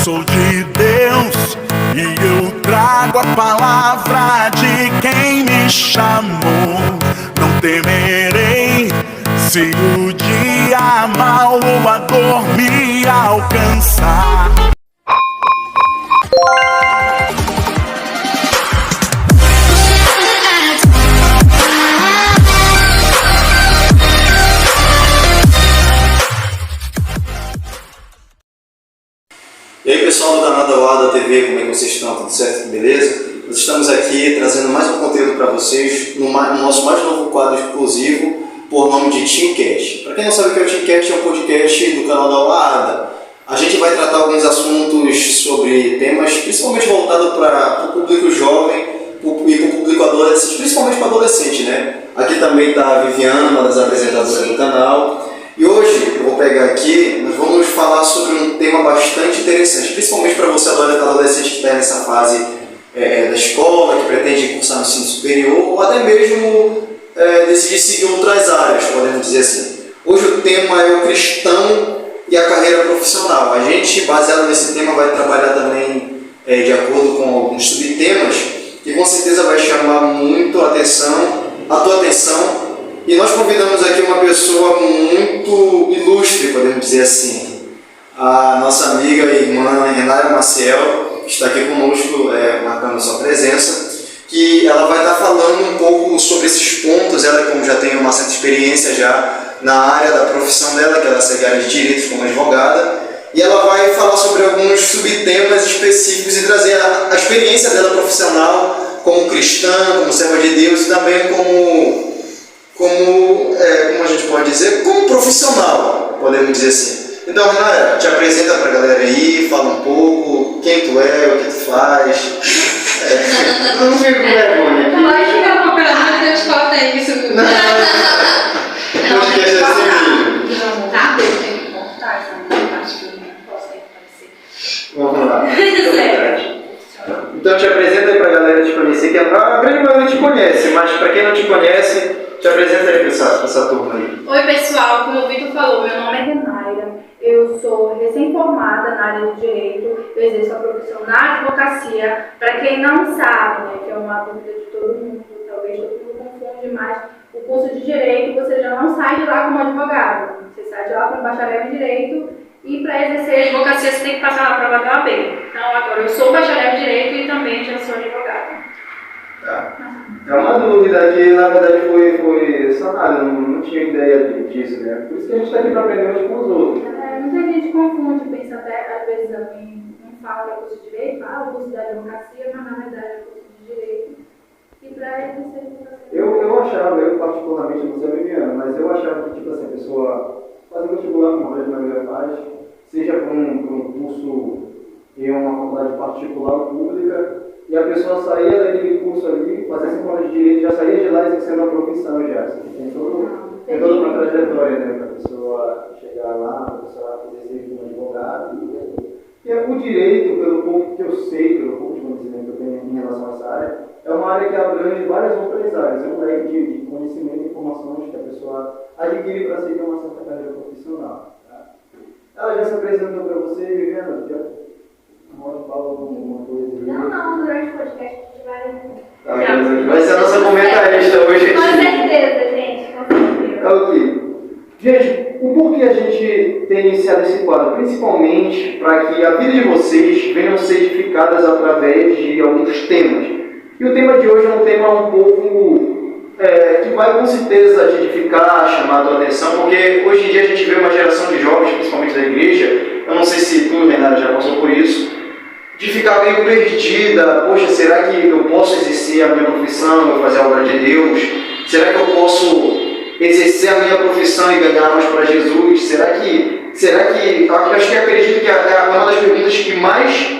sou de Deus e eu trago a palavra de quem me chamou. Não temerei se o dia mal ou a dor me alcançar. E aí pessoal do canal da UADA TV, como é que vocês estão? Tudo certo? Beleza? Nós estamos aqui trazendo mais um conteúdo para vocês no nosso mais novo quadro exclusivo por nome de TeamCast. Para quem não sabe o que é o TeamCast, é um podcast do canal da UADA. A gente vai tratar alguns assuntos sobre temas principalmente voltados para o público jovem e para o público adolescente, principalmente para adolescente, né? Aqui também está a Viviana, uma das apresentadoras do canal. E hoje, eu vou pegar aqui, nós vamos falar sobre um tema bastante interessante, principalmente para você adolescente que está nessa fase da escola, que pretende cursar no ensino superior, ou até mesmo decidir seguir outras áreas, podemos dizer assim. Hoje o tema é o cristão e a carreira profissional. A gente, baseado nesse tema, vai trabalhar também de acordo com alguns subtemas, que com certeza vai chamar muito a tua atenção. E nós convidamos aqui uma pessoa muito ilustre, podemos dizer assim, a nossa amiga e irmã Renata Maciel, que está aqui conosco, marcando sua presença, que ela vai estar falando um pouco sobre esses pontos. Ela, como já tem uma certa experiência já na área da profissão dela, que ela segue a área de direitos como advogada, e ela vai falar sobre alguns subtemas específicos e trazer a experiência dela profissional como cristã, como serva de Deus e também como a gente pode dizer, como profissional, podemos dizer assim. Então, Renata, te apresenta para a galera aí, fala um pouco, quem tu é, o que tu faz. Não fico com vergonha. Vai ficar uma coisa, Deus corta isso. Não esquece assim mesmo. Tá, Deus tem que cortar essa parte que eu não posso aparecer. Vamos lá. Então, te apresenta aí para a galera te conhecer, que a grande maioria te conhece, mas para quem não te conhece, te apresenta aí para essa turma aí. Oi pessoal, como o Vitor falou, meu nome é Renaira, eu sou recém-formada na área de Direito, eu exerço a profissão na advocacia. Para quem não sabe, né, que é uma dúvida de todo mundo, talvez todo mundo confunde, mas o curso de Direito você já não sai de lá como advogado, você sai de lá como bacharel em Direito e para exercer a advocacia você tem que passar na prova da OAB. Então agora eu sou bacharel em Direito e também já sou advogada. Tá. É uma dúvida que na verdade foi sanada, não tinha ideia disso, né? Por isso que a gente está aqui para aprender uns com os outros. Muita gente confunde, pensa até, às vezes alguém não fala que é curso de Direito, fala o curso de advocacia, mas na verdade é curso de Direito. E para exercer advocacia. Eu achava, eu particularmente, não sei a Viviana, mas eu achava que tipo assim, a pessoa fazer vestibular, como a grande maioria faz, seja por um curso em uma faculdade particular ou pública, e a pessoa saía daquele curso ali, fazia 5 anos de direito, já saía de lá exercendo a profissão já. Tem toda uma trajetória, né, para a pessoa chegar lá, para a pessoa poder ser um advogado. E o direito, pelo pouco que eu sei, pelo pouco de conhecimento que eu tenho em relação a essa área, é uma área que abrange várias outras áreas. É um leque de conhecimento e informações que a pessoa adquire para seguir uma certa carreira profissional. Tá? Ela já se apresentou para você, Viviana? Fala alguma coisa aí. Não, durante o podcast a gente vai... Vai ser a nossa comentarista hoje. Com certeza, gente, com certeza. Ok. Gente, o porquê a gente tem iniciado esse quadro? Principalmente para que a vida de vocês venham ser edificadas através de alguns temas. E o tema de hoje é um tema um pouco que vai com certeza te edificar, chamar a tua atenção, porque hoje em dia a gente vê uma geração de jovens, principalmente da igreja, eu não sei se tu, Renata, já passou por isso, de ficar meio perdida. Poxa, será que eu posso exercer a minha profissão, eu fazer a obra de Deus? Será que eu posso exercer a minha profissão e ganhar almas para Jesus? Será que acho que acredito que é uma das perguntas que mais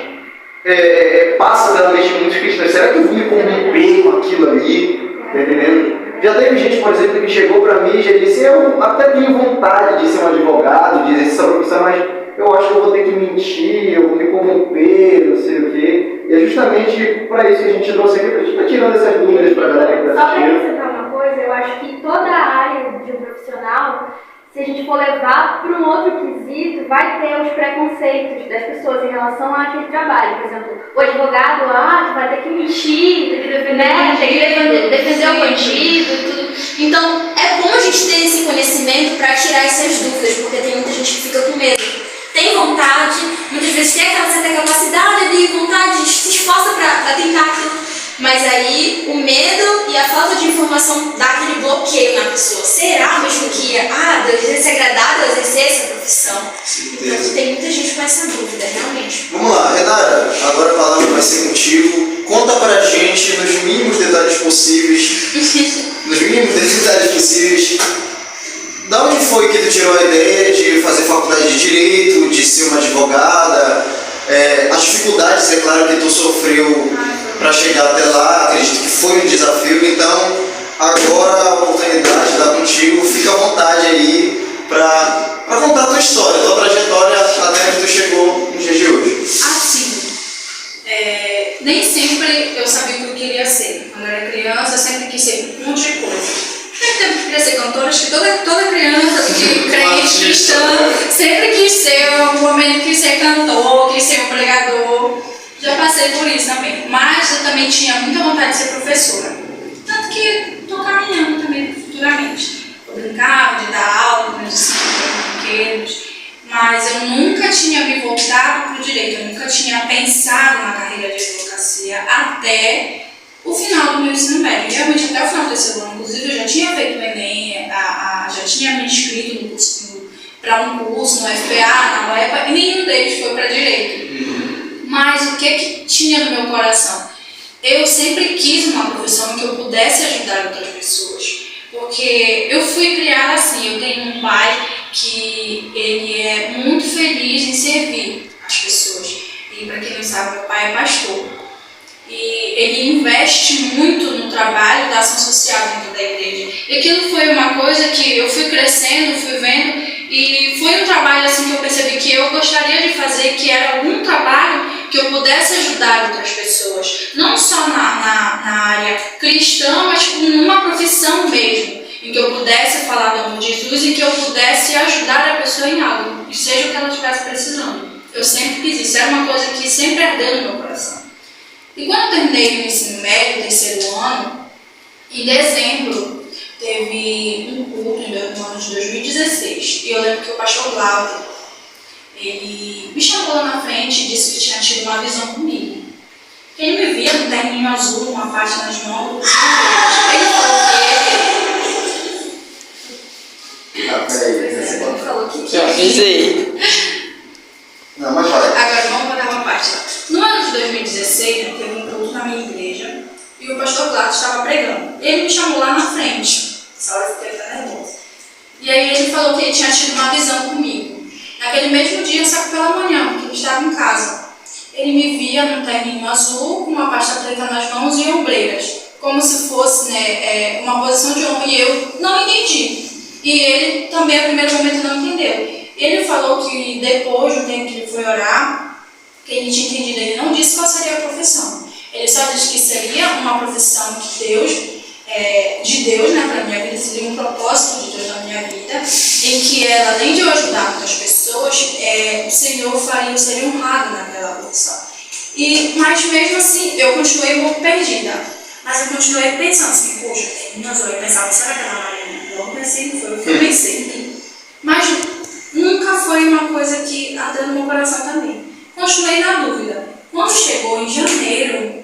passa pela mente de muitos cristãos. Será que eu vou me corromper com aquilo ali? Tá entendendo? Já teve gente, por exemplo, que chegou para mim e já disse: eu até tenho vontade de ser um advogado, de exercer essa profissão, mas eu acho que eu vou ter que mentir, eu vou me corromper, não sei o quê. E é justamente para isso que a gente trouxe aqui, para a gente estar tirando essas dúvidas para a galera que está assistindo. Só para acrescentar uma coisa, eu acho que toda a área de um profissional se a gente for levar para um outro quesito, vai ter os preconceitos das pessoas em relação àquele trabalho. Por exemplo, o advogado, tu vai ter que mentir, tem que defender o bandido e tudo. Então, é bom a gente ter esse conhecimento para tirar essas dúvidas, porque tem muita gente que fica com medo. Tem vontade, muitas vezes tem aquela certa capacidade ali, vontade, se esforça para tentar aquilo. Mas aí o medo e a falta de informação dá aquele bloqueio na pessoa. Será mesmo que deve ser agradável exercer essa profissão? Então tem muita gente com essa dúvida, realmente. Vamos lá, Renata, agora a palavra vai ser contigo. Conta pra gente, nos mínimos detalhes possíveis, da onde foi que tu tirou a ideia de fazer faculdade de Direito, de ser uma advogada, as dificuldades, é claro, que tu sofreu para chegar até lá, acredito que foi um desafio, então agora a oportunidade está contigo, fica à vontade aí para contar a tua história, a tua trajetória até onde tu chegou nos dias de hoje. Assim, nem sempre eu sabia o que eu queria ser. Quando eu era criança, eu sempre quis ser um monte de coisa. Sempre queria ser cantora, acho que toda criança, crente, cristã, sempre quis ser, um momento quis ser cantor, quis ser um pregador. Já passei por isso também, mas eu também tinha muita vontade de ser professora. Tanto que estou caminhando também futuramente. Eu brincava de dar aula, meus brinquedos, mas eu nunca tinha me voltado para o direito, eu nunca tinha pensado na carreira de advocacia até o final do meu ensino médio. Realmente até o final do terceiro ano, inclusive eu já tinha feito o Enem, já tinha me inscrito para um curso no FPA, na UEPA, e nenhum deles foi para direito. Mas o que tinha no meu coração? Eu sempre quis uma profissão em que eu pudesse ajudar outras pessoas. Porque eu fui criada assim, eu tenho um pai que ele é muito feliz em servir as pessoas. E para quem não sabe, meu pai é pastor. E ele investe muito no trabalho da ação social dentro da igreja. E aquilo foi uma coisa que eu fui crescendo, fui vendo, e foi um trabalho assim que eu percebi que eu gostaria de fazer, que era algum trabalho que eu pudesse ajudar outras pessoas. Não só na área cristã, mas numa profissão mesmo, em que eu pudesse falar do amor de Jesus e que eu pudesse ajudar a pessoa em algo, seja o que ela estivesse precisando. Eu sempre quis isso, era uma coisa que sempre ardeu no meu coração. E quando eu terminei o ensino médio, terceiro ano, em dezembro, teve um culto no ano de 2016. E eu lembro que o pastor Glauber, ele me chamou lá na frente e disse que tinha tido uma visão comigo. Ele me via no terninho azul, uma faixa nas mãos. Ele falou Ele falou que Não, mas vai. Agora vamos botar uma parte lá. No ano de 2016, teve um culto na minha igreja e o pastor Glauber estava pregando. Ele me chamou lá na frente. Essa hora eu fiquei até nervosa. E aí ele falou que ele tinha tido uma visão comigo. Naquele mesmo dia, só que pela manhã, porque ele estava em casa. Ele me via num terninho azul, com uma pasta preta nas mãos e ombreiras, como se fosse uma posição de honra. E eu não entendi. E ele também, no primeiro momento, não entendeu. Ele falou que depois do tempo que ele foi orar, que ele tinha entendido, ele não disse qual seria a profissão. Ele só disse que seria uma profissão de Deus, né, para a minha vida, seria um propósito de Deus na minha vida, em que ela, além de eu ajudar outras pessoas, o Senhor seria honrado naquela profissão. Mas mesmo assim, eu continuei um pouco perdida. Mas eu continuei pensando assim, poxa, eu pensava, será que ela Maria? Eu não pensei, eu pensei. Mas nunca foi uma coisa que ardeu no meu coração também. Continuei na dúvida. Quando chegou em janeiro,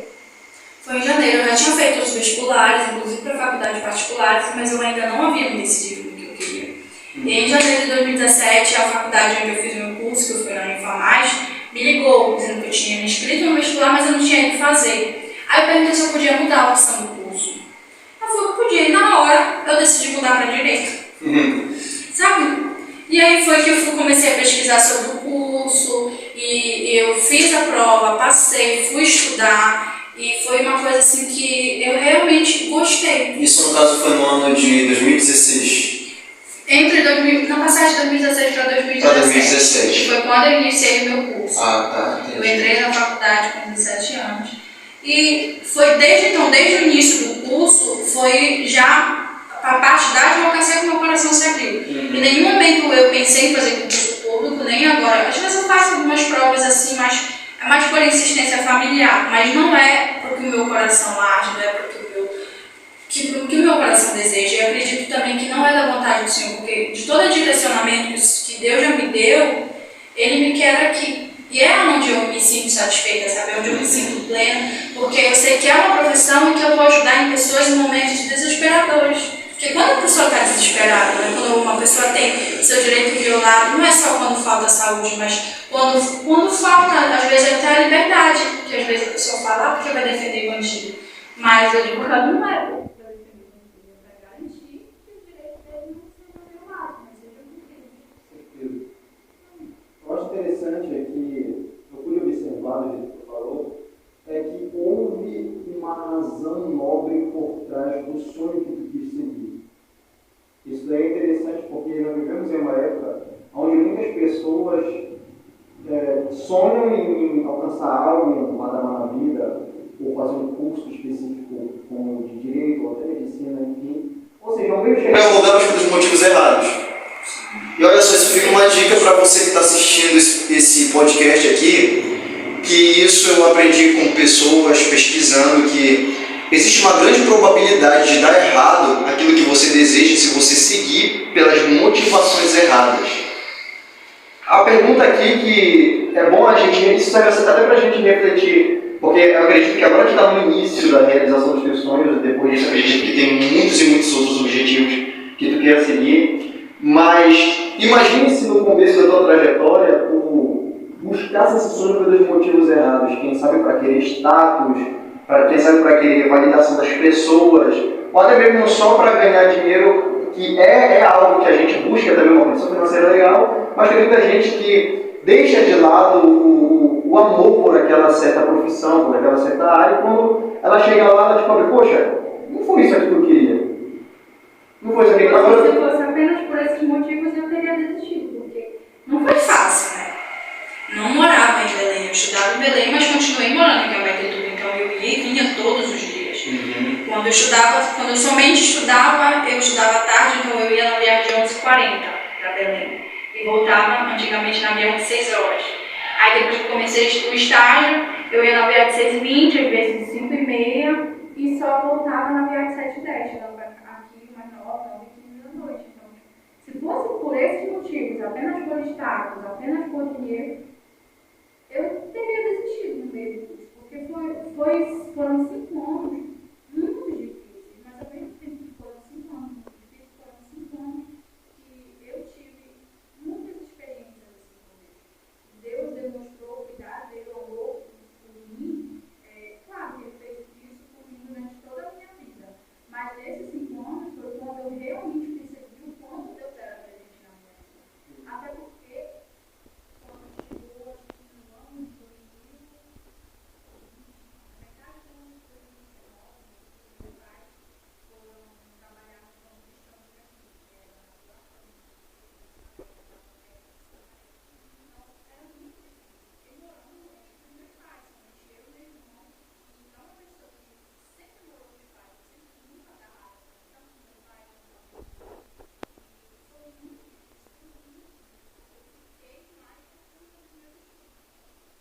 eu já tinha feito os vestibulares, inclusive para faculdades particulares, mas eu ainda não havia me decidido no que eu queria. E em janeiro de 2017, a faculdade onde eu fiz meu curso, que eu fui na Uniformagem, me ligou, dizendo que eu tinha me inscrito no vestibular, mas eu não tinha ido fazer. Aí eu perguntei se eu podia mudar a opção do curso. Eu falei que podia, e na hora eu decidi mudar para Direito. Sabe? E aí foi que eu comecei a pesquisar sobre o curso, e eu fiz a prova, passei, fui estudar, e foi uma coisa assim que eu realmente gostei. Isso, no caso, foi no ano de 2016? Na passagem de 2016 para 2017. Para 2017. Foi quando eu iniciei o meu curso. Ah, tá. Entendi. Eu entrei na faculdade com 17 anos. E foi desde o início do curso, foi já a parte da advocacia que meu coração se abriu. Em nenhum momento eu pensei em fazer concurso público, nem agora. Às vezes eu faço algumas provas assim, mas é mais por insistência familiar, mas não é porque o meu coração age, não é porque o que o meu coração deseja. Eu acredito também que não é da vontade do Senhor, porque de todo direcionamento que Deus já me deu, Ele me quer aqui. E é onde eu me sinto satisfeita, sabe? É onde eu me sinto plena, porque eu sei que é uma profissão em que eu vou ajudar em pessoas em momentos desesperadores. Porque quando a pessoa está desesperada, né? Quando uma pessoa tem seu direito violado, não é só quando falta saúde, mas quando falta, às vezes, até a liberdade, que às vezes a pessoa fala, porque vai defender bandido. Mas o advogado não é para defender bandido, é para garantir que o direito dele não seja violado, mas seja cumprido. Eu acho interessante é que, eu pude observar do jeito que você falou, é que houve uma razão nobre por trás do sonho que tu quis seguir. Isso daí é interessante porque nós vivemos em uma época onde muitas pessoas sonham em alcançar algo, em patamar na vida, ou fazer um curso específico como de direito, ou até medicina, enfim. Ou seja, não veio chegar... Mudamos pelos motivos errados. E olha só, isso fica uma dica para você que está assistindo esse podcast aqui, que isso eu aprendi com pessoas pesquisando, que existe uma grande probabilidade de dar errado aquilo que você deseja se você seguir pelas motivações erradas. A pergunta aqui que é bom a gente, isso serve até para a gente refletir, porque eu acredito que agora a gente está no início da realização dos teus sonhos, depois disso acredito que tem muitos e muitos outros objetivos que tu queira seguir, mas imagine se no começo da tua trajetória tu buscasse esse sonho pelos motivos errados, quem sabe para querer status, quem sabe para querer validação das pessoas, ou até mesmo só para ganhar dinheiro, que é algo que a gente busca também, uma condição financeira legal, mas tem muita gente que deixa de lado o amor por aquela certa profissão, por aquela certa área, e quando ela chega lá, ela descobre, poxa, não foi isso aqui que eu queria. Não foi isso aqui que eu queria. Se fosse apenas por esses motivos, eu teria desistido, porque não foi fácil, né? Não morava em Belém, eu estudava em Belém, mas continuei morando em Cabaetetuba, então eu ia e vinha todos os dias. Quando eu somente estudava, eu estudava à tarde, então eu ia na viagem de 11h40 para Belém. E voltava, antigamente, na viagem de 6 horas. Aí depois que eu comecei o estágio, eu ia na viagem de 6h20, às vezes de 5h30, e só voltava na viagem de 7h10. Chegava aqui mais 9h15 da noite. Então, se fosse por esses motivos, apenas por status, apenas por dinheiro, eu teria desistido no meio do curso. Porque foram 5 anos muito difíceis, mas ao mesmo tempo que foram 5 anos muito difíceis, foram 5 anos que eu tive muitas experiências assim comigo. Deus demonstrou cuidar dele ao louco por mim. Claro que ele fez isso por mim durante toda a minha vida, mas nesses 5 anos foi quando eu realmente percebi o quanto Deus era presente na minha vida. Até porque, quando chegou aos 15 anos, 2000, na verdade, no ano de 2019, meus pais foram trabalhar com cristãos aqui, que era na Vila Então, era muito difícil. Eu morando longe dos meus pais, somente eu e meu irmão. Então, uma pessoa que sempre morou com os pais, sempre nunca agarrava, tanto com meu pai quanto com a minha mãe. E foi muito difícil, foi muito difícil. Eu fiquei mais por conta dos meus estudos.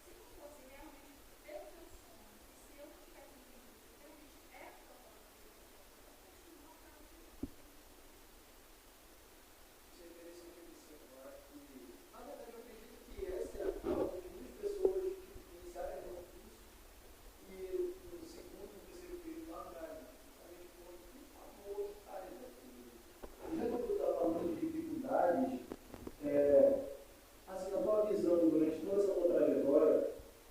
Se não fosse realmente pelo meu sonho, e se eu não tivesse entendido que realmente era o propósito de Deus, eu continuava para o Senhor. Isso é interessante observar que, na verdade, eu acredito que essa é a causa de muitas pessoas iniciarem no curso e no segundo e terceiro período lá atrás, justamente por amor de área daquilo. Já que tu está falando de dificuldades, assim, na tua visão, durante toda essa tua trajetória,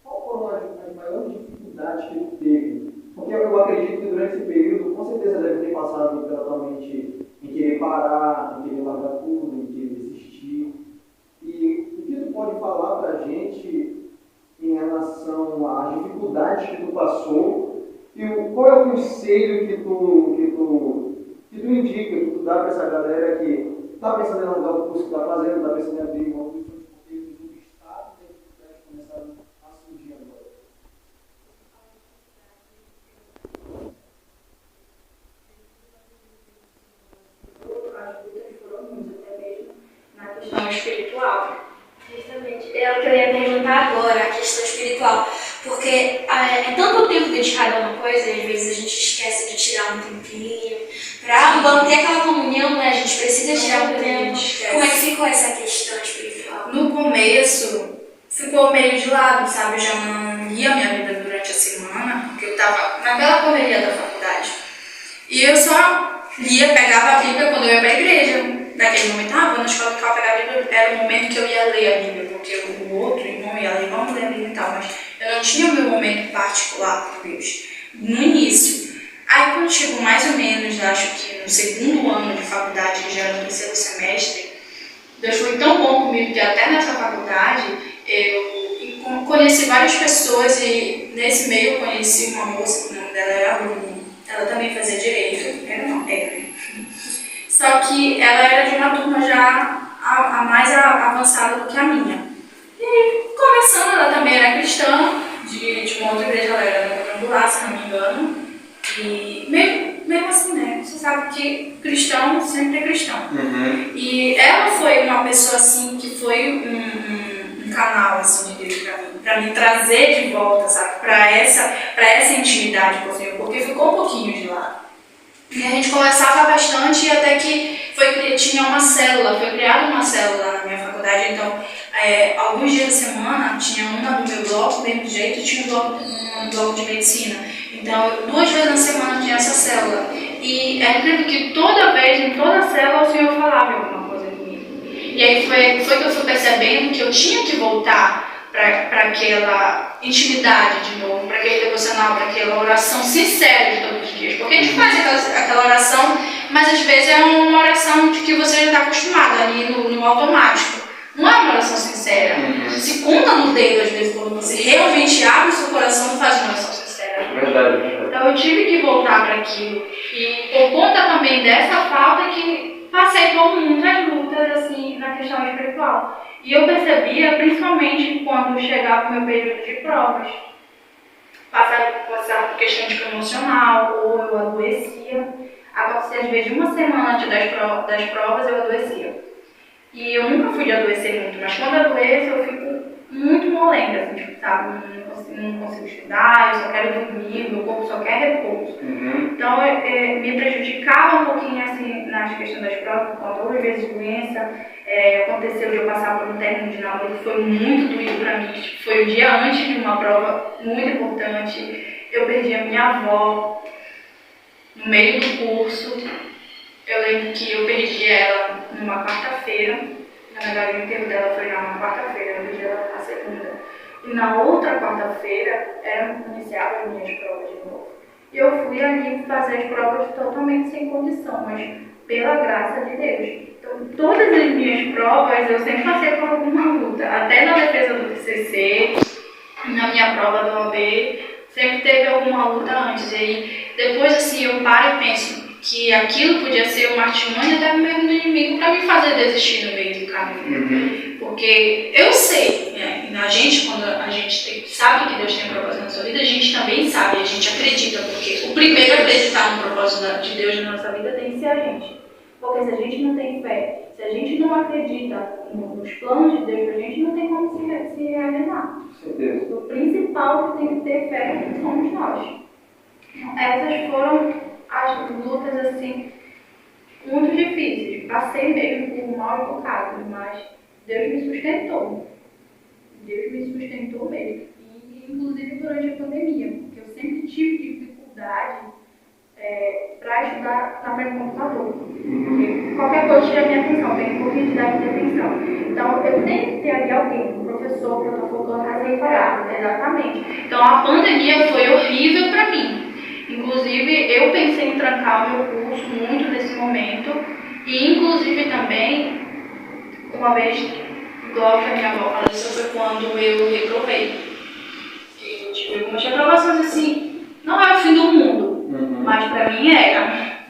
qual foram as maiores dificuldades que tu teve? Porque eu acredito que durante esse período, com certeza deve ter passado pela tua mente em querer parar, em querer largar tudo, em querer desistir. E o que tu pode falar pra gente em relação às dificuldades que tu passou e qual é o conselho que tu indica, que tu dá para essa galera que está pensando em largar o curso que está fazendo, está pensando em abrir uma curso porque os obstáculos e as dificuldades começaram a surgir agora? espiritual, porque é tanto tempo dedicado a uma coisa e às vezes a gente esquece de tirar um tempinho para manter aquela comunhão, né? A gente precisa tirar um tempo. Como é que ficou essa questão espiritual? No começo, ficou meio de lado, sabe? Eu já não ia minha vida durante a semana, porque eu tava naquela correria da faculdade. E eu só pegava a Bíblia quando eu ia para a igreja. Naquele momento, vou na escola que eu pegava a Bíblia, era o momento que eu ia ler a Bíblia, porque o outro irmão ia ler, vamos ler a Bíblia e tal, mas eu não tinha o meu momento particular com Deus, no início. Aí quando chegou mais ou menos, acho que no segundo ano de faculdade, que já era no terceiro semestre, Deus foi tão bom comigo que até nessa faculdade eu conheci várias pessoas e nesse meio eu conheci uma moça, que o nome dela era Bruna. Ela também fazia direito, era. Só que ela era de uma turma já a mais avançada do que a minha. E aí, conversando, ela também era cristã, de uma outra igreja, ela era da Quadrangular, se não me engano. E mesmo assim, né? Você sabe que cristão sempre é cristão. Uhum. E ela foi uma pessoa assim que foi um canal assim, de Deus para me trazer de volta, sabe? Para essa intimidade com o Senhor, porque ficou um pouquinho de lado. E a gente conversava bastante até que tinha uma célula, foi criada uma célula na minha faculdade, então alguns dias da semana tinha uma do meu bloco, do mesmo jeito, tinha um bloco de medicina. Então 2 vezes na semana tinha essa célula. E é incrível que toda vez, em toda célula, o Senhor falava alguma coisa comigo. E aí foi que eu fui percebendo que eu tinha que voltar para aquela intimidade de novo, para aquele devocional, para aquela oração sincera de todos os dias. Porque a gente faz aquela oração, mas às vezes é uma oração de que você já está acostumado ali no automático. Não é uma oração sincera. Se conta no dedo, às vezes, quando você realmente abre o seu coração e faz uma oração sincera. Verdade. Então eu tive que voltar para aquilo. E por conta também dessa falta que passei por muitas lutas assim, na questão espiritual. E eu percebia, principalmente quando chegava o meu período de provas, passava por questão de emocional, ou eu adoecia. Acontecia às vezes uma semana antes das provas eu adoecia. E eu nunca fui de adoecer muito, mas quando eu adoeço eu fico muito molenga, assim, tipo, sabe? Não consigo estudar, eu só quero dormir, meu corpo só quer repouso. Então me prejudicava um pouquinho assim nas questões das provas, por conta outras vezes de doença. Aconteceu de eu passar por um término de namoro que foi muito doído pra mim, tipo, foi o dia antes de uma prova muito importante. Eu perdi a minha avó no meio do curso. Eu lembro que eu perdi ela numa quarta-feira. Na verdade, o enterro dela foi na quarta-feira, eu perdi ela na segunda. E na outra quarta-feira, iniciava as minhas provas de novo. E eu fui ali fazer as provas totalmente sem condição, mas pela graça de Deus. Então, todas as minhas provas, eu sempre passei por alguma luta. Até na defesa do TCC, na minha prova do OAB, sempre teve alguma luta antes. E aí, depois assim, eu paro e penso que aquilo podia ser uma artimanha até mesmo do inimigo para me fazer desistir no meio do caminho. Porque eu sei, né? A gente, quando a gente sabe que Deus tem um propósito na sua vida, a gente também sabe, a gente acredita, porque o primeiro a acreditar no propósito de Deus na nossa vida tem que ser a gente. Porque se a gente não tem fé, se a gente não acredita nos planos de Deus, a gente não tem como se realizar. O principal que tem que ter fé somos nós. Essas foram as lutas assim muito difíceis. Passei mesmo por mal e bocado, mas Deus me sustentou. Deus me sustentou mesmo. E inclusive durante a pandemia, porque eu sempre tive dificuldade para estudar na frente do computador. Porque qualquer coisa tira a minha atenção, tem um pouquinho de dar minha atenção. Então eu tenho que ter ali alguém, um professor que eu estou focando para preparar. Exatamente. Então a pandemia foi horrível para mim. Inclusive, eu pensei em trancar o meu curso muito nesse momento. E, inclusive, também, uma vez, igual que a minha avó faleceu, foi quando eu reprovei. Eu tive algumas reprovações assim, não é o fim do mundo, mas pra mim era.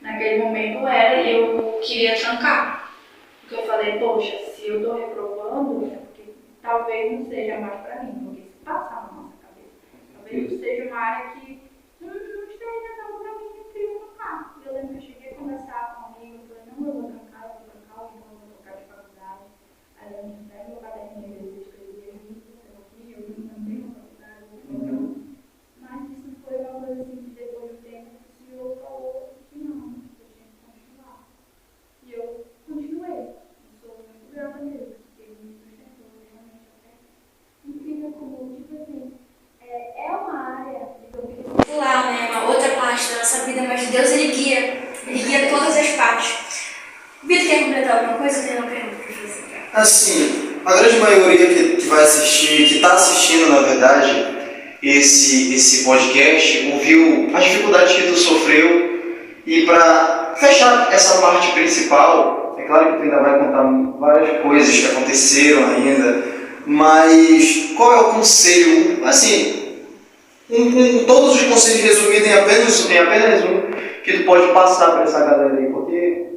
Naquele momento era, e eu queria trancar. Porque eu falei, poxa, se eu estou reprovando, é porque talvez não seja mais pra mim, porque se passar na nossa cabeça. Talvez não seja uma área que não esteja dando pra mim, eu queria trancar. Eu lembro que eu cheguei a conversar com um amigo, eu falei, não, eu vou trancar, então eu vou trocar de faculdade. Aí eu pego meu caderninho, às vezes eu escrevia, eu vim aqui, eu vim assistindo, na verdade, esse podcast, ouviu as dificuldades que tu sofreu, e para fechar essa parte principal, é claro que tu ainda vai contar várias coisas que aconteceram ainda, mas qual é o conselho, assim, todos os conselhos resumidos em apenas um, que tu pode passar para essa galera aí? Porque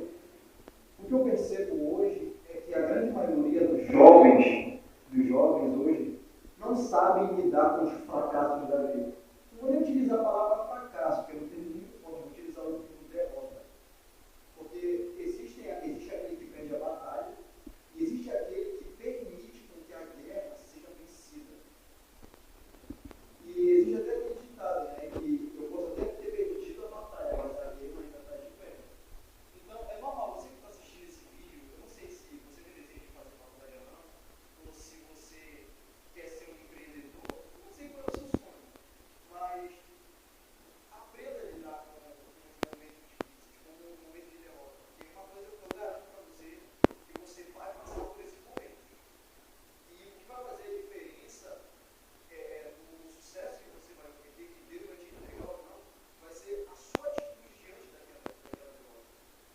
o que eu percebo hoje é que a grande maioria dos jovens hoje não sabem lidar com os fracassos da vida. Não vou nem utilizar a palavra fracasso, porque eu não tenho muito ponto, vou utilizar o termo derrota. Porque existe aquele que perde a batalha e existe aquele que permite com que a guerra seja vencida. E existe até aquele ditado, né, que eu posso até ter perdido a batalha, mas a guerra ainda está de pé. Então, é normal, você que está assistindo esse vídeo, eu não sei se você tem desejo de fazer faculdade ou não, ou se você quer ser um empreendedor, eu não sei qual é o seu sonho, mas aprenda a lidar com os momentos difíceis, com o momento de derrota. Porque uma coisa que eu garanto para você, que você vai passar por esse momento. E o que vai fazer a diferença no sucesso que você vai obter, que Deus vai te entregar ou não, vai ser a sua atitude diante daquela derrota.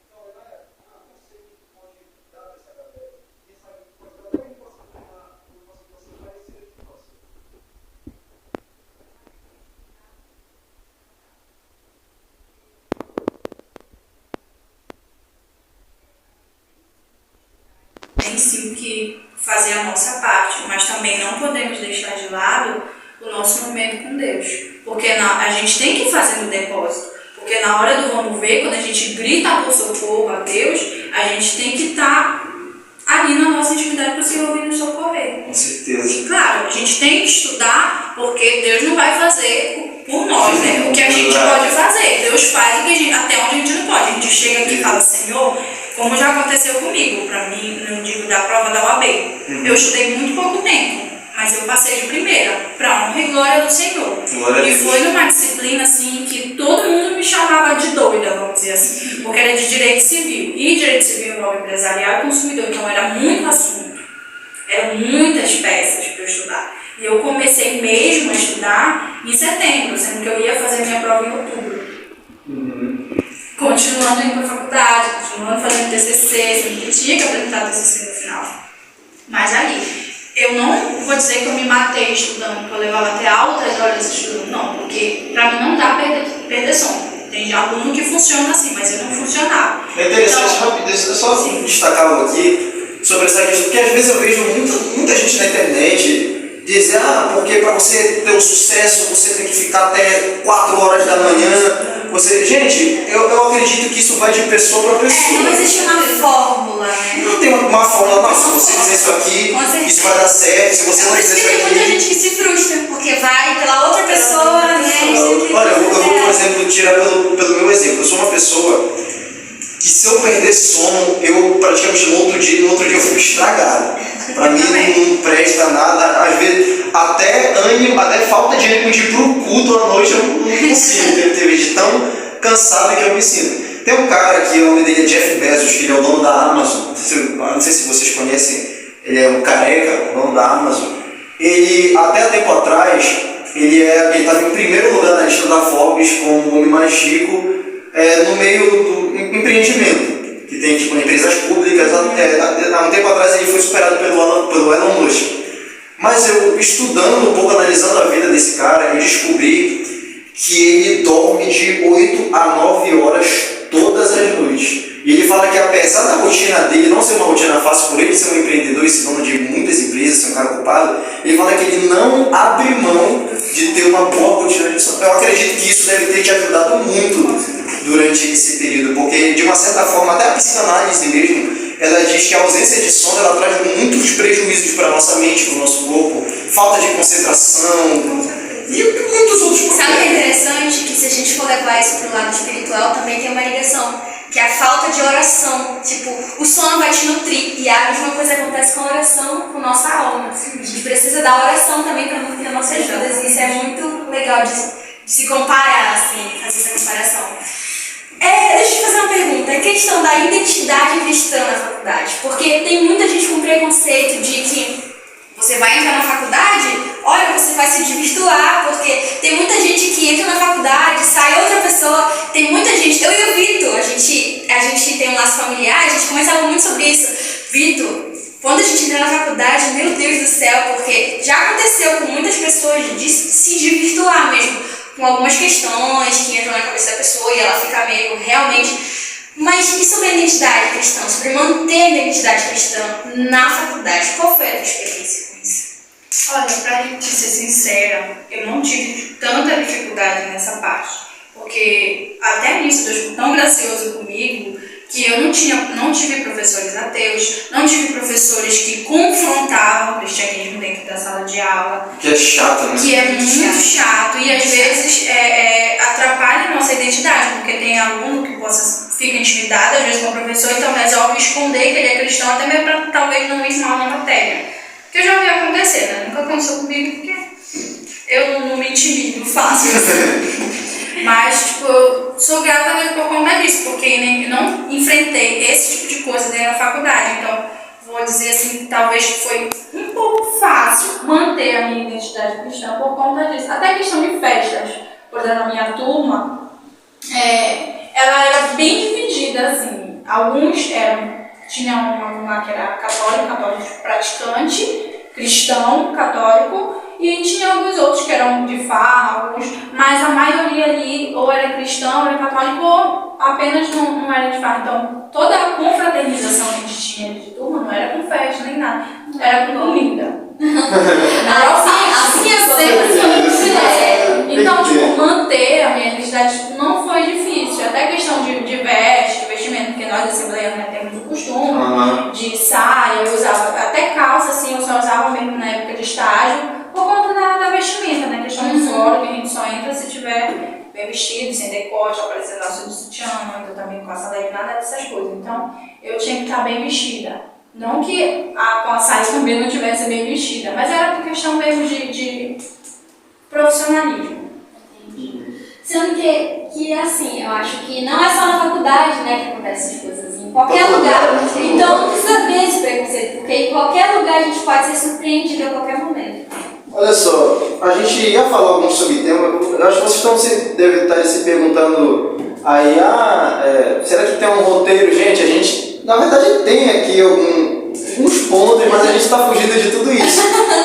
Então, galera, um conselho que pode dar para essa galera, quem sabe pode dar até uma situação parecida com a nossa. Tem sim que fazer a nossa parte, mas também não podemos deixar de lado o nosso momento com Deus. Porque a gente tem que fazer no depósito. Porque na hora do vamos ver, quando a gente grita por socorro a Deus, a gente tem que estar ali na nossa intimidade para o Senhor vir nos socorrer. Com certeza. E claro, a gente tem que estudar, porque Deus não vai fazer por nós, né? O que a gente pode fazer. Deus faz até onde a gente não pode. A gente chega aqui e fala, Senhor, como já aconteceu comigo, para mim, no dia da prova da UAB. Eu estudei muito pouco tempo, mas eu passei de primeira, para honra e glória do Senhor. E foi numa disciplina assim que todo mundo me chamava de doida, vamos dizer assim, porque era de direito civil. E direito civil envolve empresarial e consumidor, então era muito assunto, eram muitas peças para eu estudar. E eu comecei mesmo a estudar em setembro, sendo que eu ia fazer minha prova em outubro. Continuando indo para a faculdade, continuando fazendo TCC, sendo que tinha que apresentar o TCC no final. Mas ali, eu não vou dizer que eu me matei estudando, que eu levava até altas horas estudando, não, porque para mim não dá perder sono. Tem aluno que funciona assim, mas eu não funcionava. É interessante, então, rápido, eu só destacar algo aqui sobre essa questão, porque às vezes eu vejo muita gente na internet dizer, porque para você ter um sucesso você tem que ficar até 4 horas da manhã. Gente, eu acredito que isso vai de pessoa para pessoa. Não existe uma fórmula, né? Não tem uma fórmula, não. Se você fizer isso aqui, isso vai dar certo. Se você não Por isso fizer que isso tem aqui... muita gente que se frustra, porque vai pela outra pessoa, né? Olha, eu vou, por exemplo, tirar pelo meu exemplo. Eu sou uma pessoa que se eu perder sono, eu praticamente no outro dia eu fico estragado. Pra mim não presta nada, às vezes até falta de ânimo de ir pro culto à noite eu não consigo ter de tão cansado que eu me sinto. Tem um cara que o nome dele é Jeff Bezos, que ele é o dono da Amazon, não sei se vocês conhecem, ele é um careca, o dono da Amazon. Ele, até há tempo atrás, ele estava em primeiro lugar na lista da Forbes como o homem mais rico no meio do empreendimento. Que tem empresas públicas, há um tempo atrás ele foi superado pelo Elon Musk. Mas eu, estudando um pouco, analisando a vida desse cara, eu descobri que ele dorme de 8 a 9 horas todas as noites. E ele fala que apesar da rotina dele não ser uma rotina fácil, por ele ser um empreendedor e ser dono de muitas empresas, ser um cara ocupado, ele fala que ele não abre mão de ter uma boa rotina de sono. Eu acredito que isso deve ter te ajudado muito durante esse período, porque de uma certa forma, até a psicanálise mesmo, ela diz que a ausência de sono ela traz muitos prejuízos para a nossa mente, para o nosso corpo, falta de concentração e muitos outros problemas. Sabe o que é interessante? Que se a gente for levar isso para o lado espiritual, também tem uma ligação, que é a falta de oração. Tipo, o sono vai te nutrir, e a mesma coisa acontece com a oração, com nossa alma. A gente precisa da oração também para nutrir as nossas vidas, e isso é muito legal de se comparar, assim, fazer essa comparação. Deixa eu te fazer uma pergunta, a questão da identidade cristã na faculdade, porque tem muita gente com preconceito de que você vai entrar na faculdade, olha, Tem muita gente que entra na faculdade, sai outra pessoa, tem muita gente, eu e o Vitor, a gente tem um laço familiar, a gente conversava muito sobre isso. Vitor, quando a gente entra na faculdade, meu Deus do céu, porque já aconteceu com muitas pessoas de se desvirtuar mesmo, com algumas questões que entram na cabeça da pessoa e ela fica meio realmente... Mas e sobre a identidade cristã, sobre manter a identidade cristã na faculdade? Qual foi a tua experiência com isso? Olha, pra gente ser sincera, eu não tive tanta dificuldade nessa parte, porque até nisso Deus foi tão gracioso comigo que eu não tive professores ateus, não tive professores que confrontavam o cristianismo dentro da sala de aula. Que é chato, né? Que é muito chato e às vezes atrapalha a nossa identidade, porque tem aluno que fica intimidado às vezes com o professor, então resolve esconder que ele é cristão até mesmo para talvez não ir mal na matéria. Que eu já vi acontecer, né? Nunca aconteceu comigo porque eu não me intimido fácil assim. Mas, tipo, eu sou grata a Deus por conta disso, porque eu não enfrentei esse tipo de coisa dentro da faculdade. Então, vou dizer assim, que talvez foi um pouco fácil manter a minha identidade cristã por conta disso. Até a questão de festas, por exemplo, na minha turma, ela era bem dividida, assim. Alguns tinha uma que era católico praticante, cristão, católico, e tinha alguns outros que eram de farra, mas a maioria ali ou era cristão, ou era católico, ou apenas não era de farra. Então, toda a confraternização que a gente tinha de turma não era com festa nem nada, era com comida. Assim é sempre. Então, tipo, manter a minha identidade não foi difícil. Até a questão de vestimento, porque nós assembleianos temos o costume de saia, eu usava até calça, assim, eu só usava mesmo na época de estágio, por conta da vestimenta, né? Questão de fora, que a gente só entra se tiver bem vestido, sem decote, aparecendo nosso de sutiã, eu também com a sandália, nada dessas coisas. Então, eu tinha que estar bem vestida. Não que com a saia também não tivesse bem vestida, mas era por questão mesmo de profissionalismo. Sendo que assim, eu acho que não é só na faculdade, né, que acontecem essas coisas, em qualquer lugar. Então não precisa ter esse preconceito, porque em qualquer lugar a gente pode ser surpreendido a qualquer momento. Olha só, a gente ia falar alguns subtemas, eu acho que vocês devem estar se perguntando aí, será que tem um roteiro? Gente, a gente, na verdade, tem aqui alguns pontos, mas a gente está fugindo de tudo isso.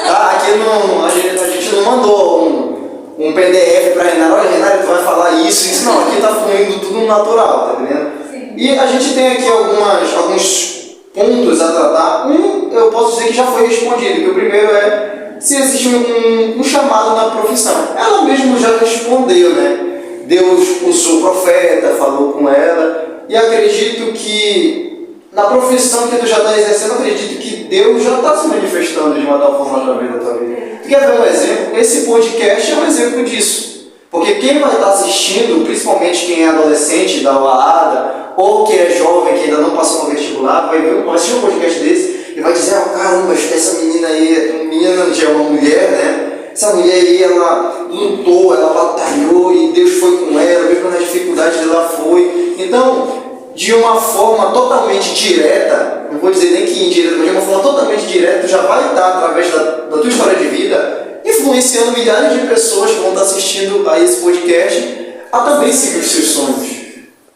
Tá? Aqui a gente não mandou um PDF para Renata, olha, Renata, tu vai falar isso, não, aqui está fluindo tudo natural, tá entendendo? Sim. E a gente tem aqui alguns pontos a tratar. Eu posso dizer que já foi respondido, que o primeiro é se existe um chamado na profissão. Ela mesma já respondeu, né? Deus usou o profeta, falou com ela, e acredito que na profissão que tu já está exercendo, acredito que Deus já está se manifestando de uma tal forma através da tua vida. Tu quer ver um exemplo? Esse podcast é um exemplo disso. Porque quem vai estar assistindo, principalmente quem é adolescente da UAADA, ou que é jovem, que ainda não passou no vestibular, vai assistir um podcast desse e vai dizer, caramba, essa menina aí, menina já é uma mulher, né? Essa mulher aí, ela lutou, ela batalhou e Deus foi com ela, mesmo nas dificuldades ela foi. Então, de uma forma totalmente direta, não vou dizer nem que indireta, mas de uma forma totalmente direta, já vai estar, através da tua história de vida, influenciando milhares de pessoas que vão estar assistindo a esse podcast a também seguir os seus sonhos.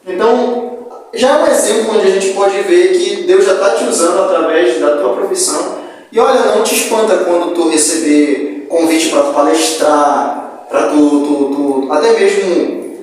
Então, já é um exemplo onde a gente pode ver que Deus já está te usando através da tua profissão. E olha, não te espanta quando tu receber convite para palestrar, para tu até mesmo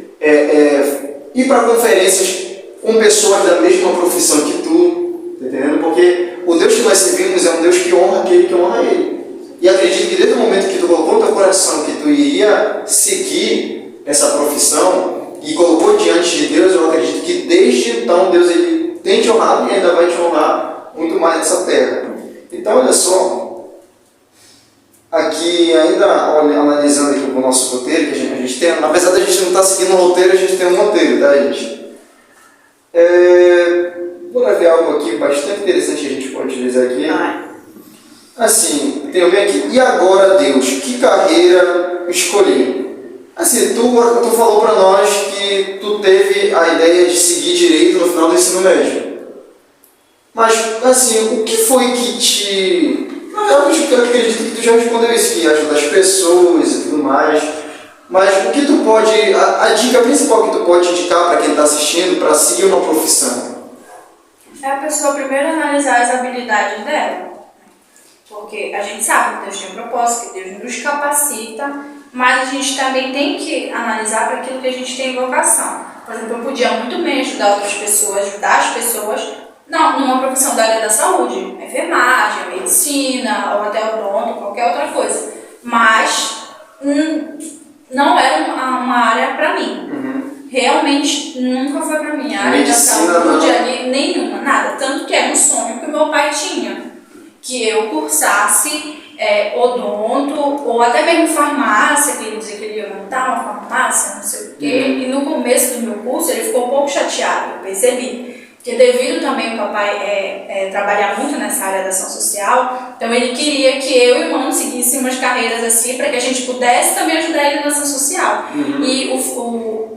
ir para conferências com pessoas da mesma profissão que tu, tá entendendo? Porque o Deus que nós servimos é um Deus que honra aquele que honra Ele. E acredito que desde o momento que tu colocou no teu coração que tu iria seguir essa profissão e colocou diante de Deus, eu acredito que desde então Deus ele tem te honrado e ainda vai te honrar muito mais nessa terra. Então, olha só, aqui ainda analisando aqui o nosso roteiro, que a gente tem, apesar da gente não estar seguindo um roteiro, a gente tem um roteiro, tá, gente? Vou ver algo aqui bastante interessante que a gente pode utilizar aqui. Assim, tem bem aqui. E agora, Deus, que carreira escolhi? Assim, tu falou para nós que tu teve a ideia de seguir direito no final do ensino médio. Mas, assim, o que foi que te... Eu acredito que tu já respondeu isso, que ajuda as pessoas e tudo mais. Mas o que tu pode, a dica principal que tu pode indicar para quem está assistindo para seguir uma profissão? É a pessoa primeiro analisar as habilidades dela. Porque a gente sabe que Deus tem um propósito, que Deus nos capacita, mas a gente também tem que analisar para aquilo que a gente tem vocação. Por exemplo, eu podia muito bem ajudar outras pessoas, ajudar as pessoas, não, numa profissão da área da saúde, enfermagem, medicina, ou até odonto, qualquer outra coisa. Mas não era uma área para mim. Realmente nunca foi para mim. A área da saúde ali, nenhuma, nada. Tanto que era um sonho que o meu pai tinha, que eu cursasse odonto, ou até mesmo farmácia, que ele dizia que ele ia montar uma farmácia, não sei o quê. E no começo do meu curso ele ficou um pouco chateado, eu percebi. Porque devido também o papai trabalhar muito nessa área da ação social, então ele queria que eu e o irmão seguíssemos carreiras assim, para que a gente pudesse também ajudar ele na ação social. E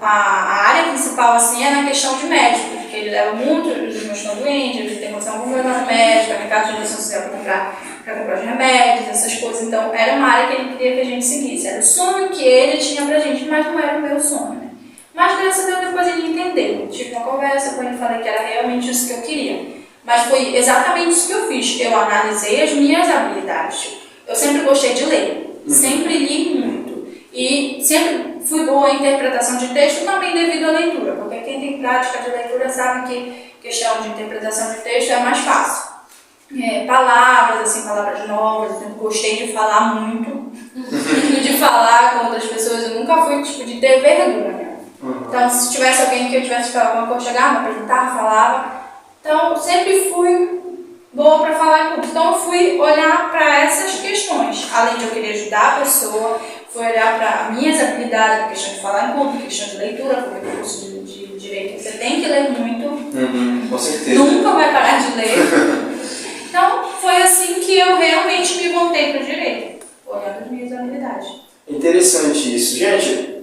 a área principal assim é na questão de médico, porque ele leva muito, os meus estão doentes, ele tem condição com o meu médico, a minha carta de ação social para comprar os remédios, essas coisas. Então era uma área que ele queria que a gente seguisse. Era o sonho que ele tinha pra gente, mas não era o meu sonho, né? Mas graças a Deus depois ele entendeu. Tive uma conversa com ele e falei que era realmente isso que eu queria. Mas foi exatamente isso que eu fiz. Eu analisei as minhas habilidades. Eu sempre gostei de ler. Sempre li muito. E sempre fui boa em interpretação de texto, também devido à leitura. Porque quem tem prática de leitura sabe que questão de interpretação de texto é mais fácil. Palavras novas. Eu sempre gostei de falar muito. De falar com outras pessoas. Eu nunca fui tipo de ter vergonha. Então, se tivesse alguém que eu tivesse que falar alguma coisa, eu chegava, me apresentava, falava. Então, sempre fui boa para falar em público. Então, eu fui olhar para essas questões. Além de eu querer ajudar a pessoa, fui olhar para minhas habilidades, a questão de falar em público, a questão de leitura, porque no curso de direito você tem que ler muito. Com certeza. Nunca vai parar de ler. Então, foi assim que eu realmente me voltei para o direito, olhando as minhas habilidades. Interessante isso. Gente,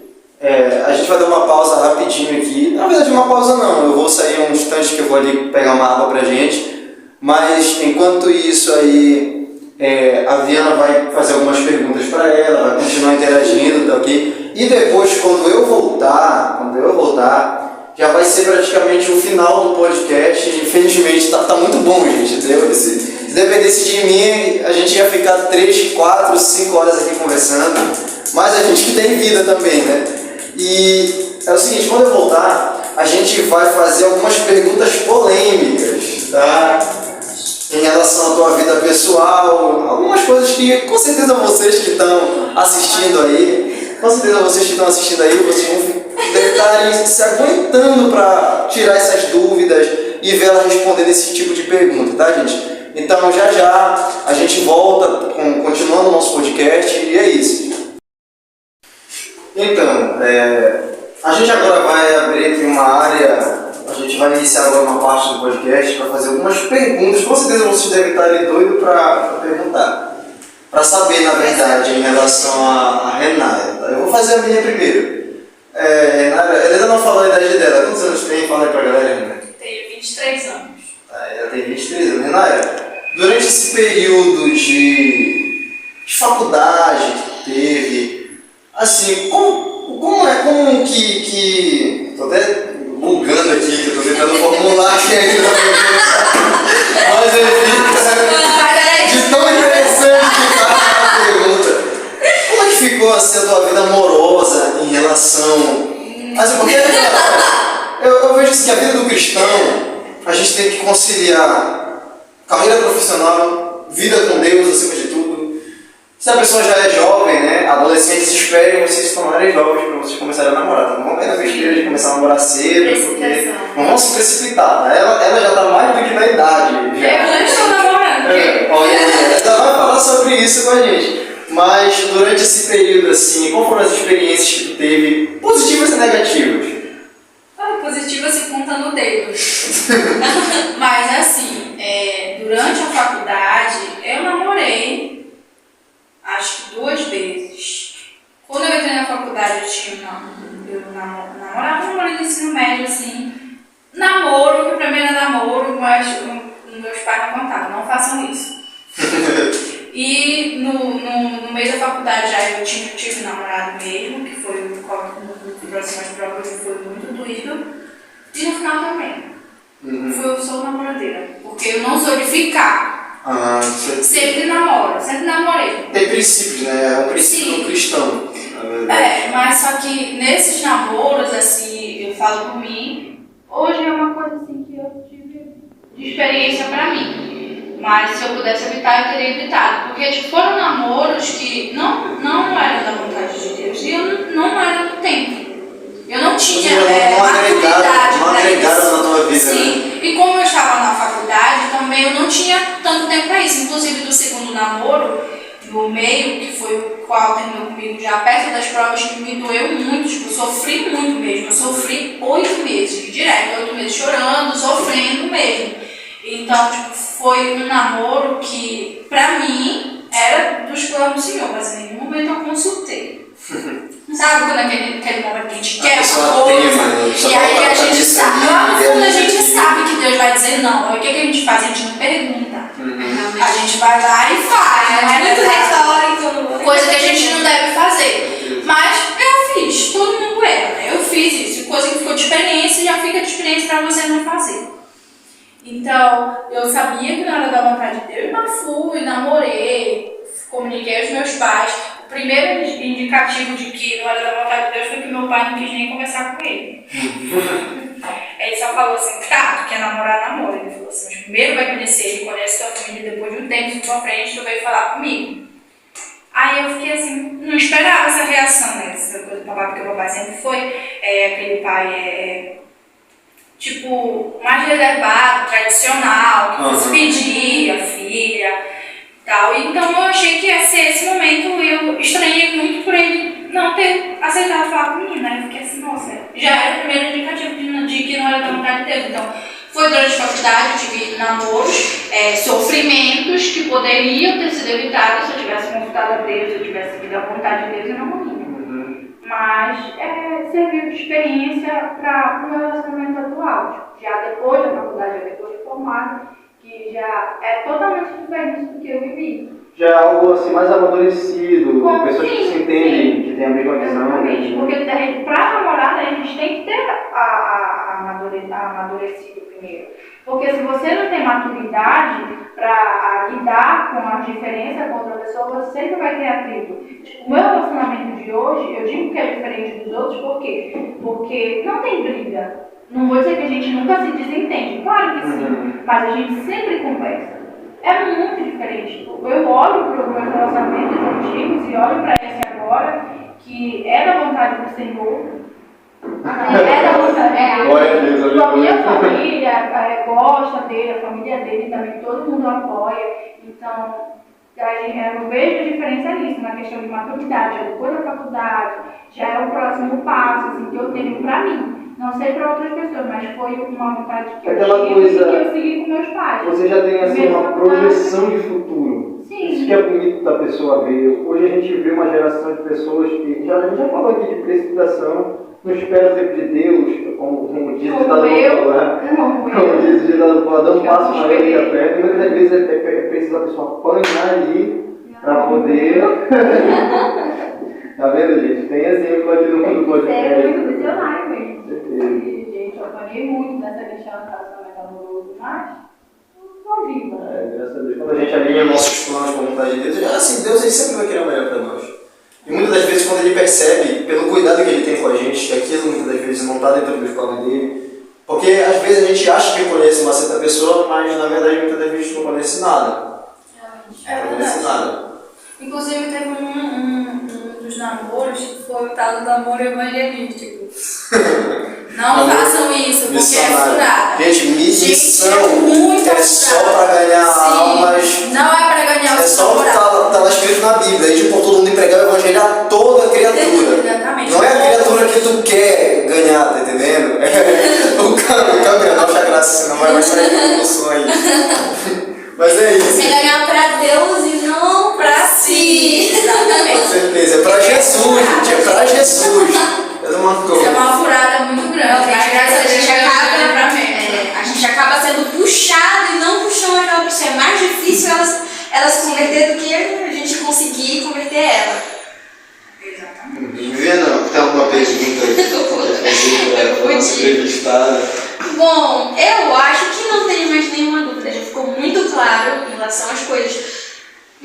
a gente vai dar uma pausa rapidinho aqui. Na verdade, uma pausa não. Eu vou sair um instante que eu vou ali pegar uma água pra gente. Mas, enquanto isso aí, a Viana vai fazer algumas perguntas para ela, vai continuar interagindo, tá ok? E depois, quando eu voltar, já vai ser praticamente o final do podcast. Infelizmente, tá muito bom, gente, entendeu? Se dependesse de mim, a gente ia ficar 3, 4, 5 horas aqui conversando. Mas a gente que tem vida também, né? E é o seguinte, quando eu voltar, a gente vai fazer algumas perguntas polêmicas, tá? Em relação à tua vida pessoal, algumas coisas que com certeza vocês que estão assistindo aí, vocês devem estar se aguentando para tirar essas dúvidas e ver ela respondendo esse tipo de pergunta, tá, gente? Então já a gente volta continuando o nosso podcast e é isso. Então, a gente agora vai abrir aqui uma área, a gente vai iniciar agora uma parte do podcast para fazer algumas perguntas. Com certeza vocês devem estar ali doido para perguntar, para saber, na verdade, em relação a Renata. Eu vou fazer a minha primeiro. Renata, ela ainda não falou a idade dela. Quantos anos tem? Fala aí pra galera, Renata. Tenho 23 anos. Ela tem 23 anos. Renata, durante esse período de faculdade que teve, assim, como que tô até bugando aqui, que eu tô tentando formular aqui ainda. Mas enfim, de tão interessante que tá a pergunta. Como é que ficou assim a tua vida amorosa em relação... Assim, porque eu vejo assim, que a vida do cristão, a gente tem que conciliar carreira profissional, vida com Deus acima de tudo. Se a pessoa já é jovem, né, adolescentes, esperem vocês se tornarem jovens para vocês começarem a namorar. Então, não vão cair na besteira de começar a namorar cedo, porque não vão se precipitar. Né? Ela já está mais do que na idade. Já. Eu já estou namorando. Ela vai falar sobre isso com a gente. Mas durante esse período, assim, qual foram as experiências que tu teve, positivas e negativas? Positiva se conta no dedo. Mas assim, durante a faculdade, eu namorei acho que 2 vezes. Quando eu entrei na faculdade, eu namorava um namoro de ensino médio, assim. Namoro, que pra mim era namoro, mas meus pais não contavam, não façam isso. E no meio da faculdade já eu tive namorado mesmo, que foi E no final também. Eu sou namoradeira. Porque eu não sou de ficar. Sempre namoro, sempre namorei. Tem princípios, né? É um princípio cristão. Mas só que nesses namoros, assim, eu falo por mim, hoje é uma coisa assim que eu tive de experiência pra mim. Mas se eu pudesse evitar, eu teria evitado. Porque tipo, foram namoros que não eram da vontade de Deus e eu não era do tempo. Eu não tinha maturidade não agregaram na tua vida. Sim, né? E como eu estava na faculdade também, eu não tinha tanto tempo para isso. Inclusive do segundo namoro, do meio, que foi o qual terminou comigo já perto das provas, que me doeu muito, tipo, eu sofri muito mesmo. Eu sofri 8 meses, direto, 8 meses chorando, sofrendo mesmo. Então, tipo, foi um namoro que, pra mim, era dos planos do Senhor, mas em nenhum momento eu consultei. Sabe quando aquele momento que a gente quer uma coisa, e aí a gente sabe, lá no fundo a gente sabe que Deus vai dizer não. Aí o que a gente faz? A gente não pergunta. A gente vai lá e faz, não é muito retórico, coisa que a gente não deve fazer. Mas eu fiz, todo mundo erra, né? Eu fiz isso, coisa que ficou de experiência, já fica de experiência pra você não fazer. Então, eu sabia que não era da vontade de Deus, mas fui, namorei, comuniquei aos meus pais. O primeiro indicativo de que não era da vontade de Deus foi que meu pai não quis nem conversar com ele. Ele só falou assim, tá, tu quer namorar, namora. Ele falou assim, mas primeiro vai conhecer, ele conhece tua família, depois de um tempo, se tu for frente, tu veio falar comigo. Aí eu fiquei assim, não esperava essa reação, né, essa coisa do papai, porque o papai sempre foi aquele pai, tipo, mais reservado, tradicional, que fosse pedir a filha, tal. Então eu achei que ia ser esse momento e eu estranhei muito por ele não ter aceitado falar comigo, né? Eu fiquei assim, nossa, já era o primeiro indicativo de que não era da vontade de Deus. Então, foi durante a faculdade, eu tive namoros, sofrimentos que poderiam ter sido evitados se eu tivesse consultado a Deus, se eu tivesse seguido a vontade de Deus e não morria. Mas serviu de experiência para o meu relacionamento atual. Já depois da faculdade, já depois de formada, que já é totalmente diferente do que eu vivi. Já é algo assim mais amadurecido, pessoas que se entendem, sim, que têm a mesma visão. Exatamente, porque para namorar a gente tem que ter amadurecido primeiro. Porque se você não tem maturidade para lidar com as diferenças com outra pessoa, você sempre vai ter atrito. O meu relacionamento de hoje, eu digo que é diferente dos outros, por quê? Porque não tem briga. Não vou dizer que a gente nunca se desentende, claro que sim, mas a gente sempre conversa. É muito diferente. Eu olho para os meus relacionamentos antigos e olho para esse agora, que é da vontade do Senhor. É da vontade. A minha família gosta dele, a família dele também, todo mundo apoia. Então, eu vejo a diferença nisso, na questão de maturidade. Já depois da faculdade, já é o próximo passo assim, que eu tenho para mim. Não sei para outras pessoas, mas foi uma vontade que eu tive e que eu segui com meus pais. Você já tem assim, uma projeção de futuro. Sim. Isso que é bonito da pessoa ver. Hoje a gente vê uma geração de pessoas que, a gente já falou aqui de precipitação, não espera o tempo de Deus, como diz o ditado popular, dando um passo maior que a perna, e muitas vezes é preciso a pessoa apanhar ali para poder... Tá vendo, gente? Tem exemplo aqui no mundo podcast. É muito visionário mesmo. Gente, eu apanhei muito nessa questão do relacionamento amoroso, mas não viva. Graças a Deus. Quando a gente alinha nossos planos com a vontade de Deus, assim, Deus ele sempre vai querer o melhor para nós. E muitas das vezes, quando ele percebe, pelo cuidado que ele tem com a gente, que aquilo muitas das vezes não está dentro dos planos dele, porque às vezes a gente acha que conhece uma certa pessoa, mas na verdade muitas das vezes não conhece nada. Não conhece nada. Inclusive teve um dos namoros que foi o tal do namoro evangelístico. Não façam isso, porque é furada. Gente, missão é só para ganhar almas. Não é para ganhar É só o que está lá escrito na Bíblia. Aí, tipo, todo mundo tem que pregar o evangelho a toda criatura. Exatamente. Não é a criatura que tu quer ganhar, tá entendendo? O câmera não acha graça, senão vai sair com o sonho. Mas é isso. É ganhar pra Deus e não pra si. Exatamente. Com certeza. É pra Jesus, gente. É pra Jesus. É uma coisa. Isso é uma furada muito grande. Mas graças a Deus a gente acaba sendo puxado e não puxando aquela pessoa. É mais difícil ela se converter do que a gente conseguir converter ela. Exatamente. Viviana, tem alguma pergunta aí? Eu podia. Entrevistada. Bom, eu acho que não tem mais nenhuma dúvida, já ficou muito claro em relação às coisas.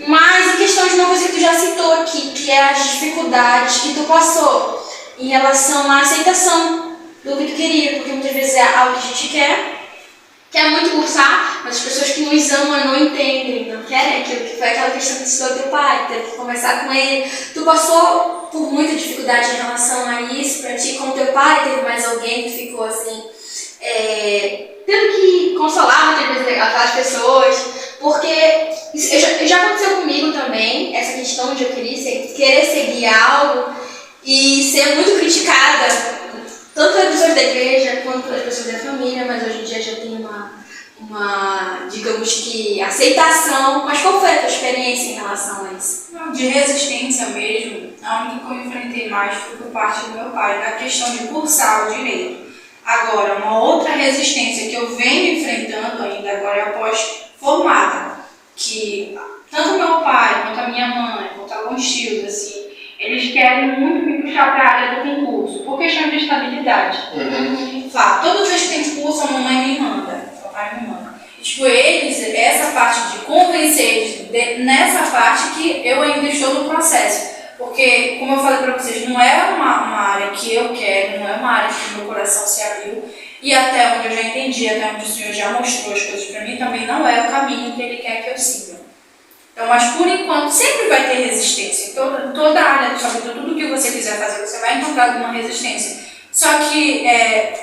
Mas em questão de uma coisa que tu já citou aqui, que é as dificuldades que tu passou em relação à aceitação do que tu queria, porque muitas vezes é algo que a gente quer muito cursar, mas as pessoas que nos amam não entendem, não querem aquilo, que foi aquela questão que tu citou do teu pai, teve que conversar com ele. Tu passou por muita dificuldade em relação a isso, pra ti, com teu pai, teve mais alguém que ficou assim, tendo que consolar muitas vezes aquelas pessoas, porque já aconteceu comigo também, essa questão de eu querer seguir algo e ser muito criticada, tanto pelas pessoas da igreja quanto pelas pessoas da família, mas hoje em dia já tem uma digamos que, aceitação. Mas qual foi a tua experiência em relação a isso? Não, de resistência mesmo, a única que eu enfrentei mais foi por parte do meu pai, na questão de cursar o direito. Agora, uma outra resistência que eu venho enfrentando ainda agora é após formada, que tanto meu pai, quanto a minha mãe, quanto alguns tios, assim, eles querem muito me puxar para a área do concurso, por questão de estabilidade. Claro, toda vez que tem curso, a mamãe me manda, o papai me manda. E, tipo, eles, essa parte de convencer eles, nessa parte que eu ainda estou no processo. Porque, como eu falei para vocês, não é uma área que eu quero, não é uma área que meu coração se abriu. E até onde eu já entendi, até onde o Senhor já mostrou as coisas para mim, também não é o caminho que Ele quer que eu siga. Então, mas por enquanto, sempre vai ter resistência. Toda a área da sua vida, tudo que você quiser fazer, você vai encontrar alguma resistência. Só que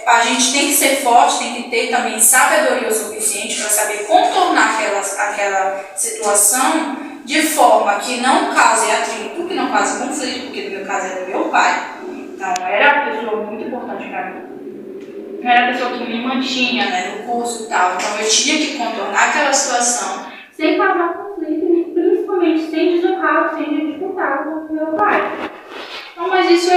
a gente tem que ser forte, tem que ter também sabedoria o suficiente para saber contornar aquela situação de forma que não cause atrito, que não cause conflito, porque no meu caso era meu pai. Então, era uma pessoa muito importante para mim. Não era a pessoa que me mantinha, né, no curso e tal. Então, eu tinha que contornar aquela situação sem causar conflito e principalmente sem desonrar, sem disputar com o meu pai. Não, mas isso